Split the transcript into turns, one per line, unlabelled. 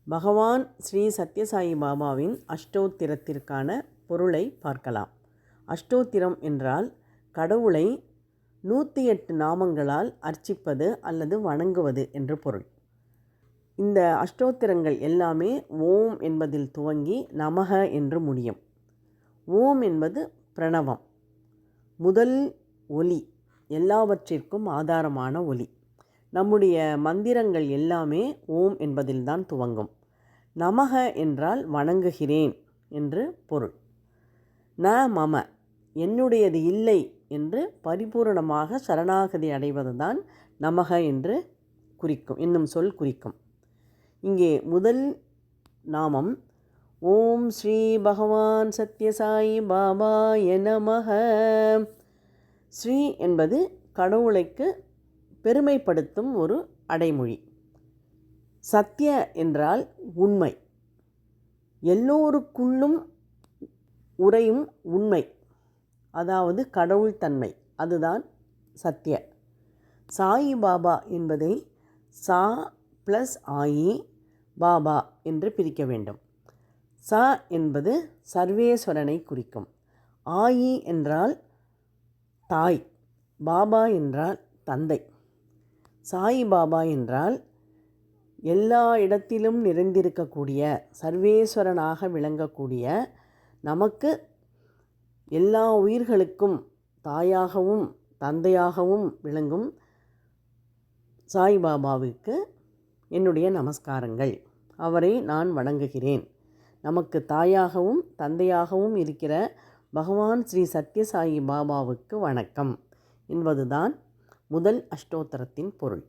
பகவான் ஸ்ரீ சத்யசாயி பாபாவின் அஷ்டோத்திரத்திற்கான பொருளை பார்க்கலாம். அஷ்டோத்திரம் என்றால் கடவுளை 108 நாமங்களால் அர்ச்சிப்பது அல்லது வணங்குவது என்று பொருள். இந்த அஷ்டோத்திரங்கள் எல்லாமே ஓம் என்பதில் துவங்கி நமக என்று முடியும். ஓம் என்பது பிரணவம், முதல் ஒலி, எல்லாவற்றிற்கும் ஆதாரமான ஒலி. நம்முடைய மந்திரங்கள் எல்லாமே ஓம் என்பதில்தான் துவங்கும். நமக என்றால் வணங்குகிறேன் என்று பொருள். ந மம, என்னுடையது இல்லை என்று பரிபூரணமாக சரணாகதி அடைவதுதான் நமக என்று குறிக்கும், என்னும் சொல் குறிக்கும். இங்கே முதல் நாமம் ஓம் ஸ்ரீ பகவான் சத்யசாயி பாபாய நமக. ஸ்ரீ என்பது கடவுளைக்கு பெருமைப்படுத்தும் ஒரு அடைமொழி. சத்ய என்றால் உண்மை, எல்லோருக்குள்ளும் உறையும் உண்மை, அதாவது கடவுள் தன்மை, அதுதான் சத்ய. சாயி பாபா என்பதை சா ப்ளஸ் ஆயி பாபா என்று பிரிக்க வேண்டும். ச என்பது சர்வேஸ்வரனை குறிக்கும். ஆயி என்றால் தாய், பாபா என்றால் தந்தை. சாயி பாபா என்றால் எல்லா இடத்திலும் நிறைந்திருக்கக்கூடிய, சர்வேஸ்வரனாக விளங்கக்கூடிய, நமக்கு எல்லா உயிர்களுக்கும் தாயாகவும் தந்தையாகவும் விளங்கும் சாய்பாபாவுக்கு என்னுடைய நமஸ்காரங்கள். அவரை நான் வணங்குகிறேன். நமக்கு தாயாகவும் தந்தையாகவும் இருக்கிற பகவான் ஸ்ரீ சத்யசாயி பாபாவுக்கு வணக்கம் என்பதுதான் முதல் அஷ்டோத்திரத்தின் பொருள்.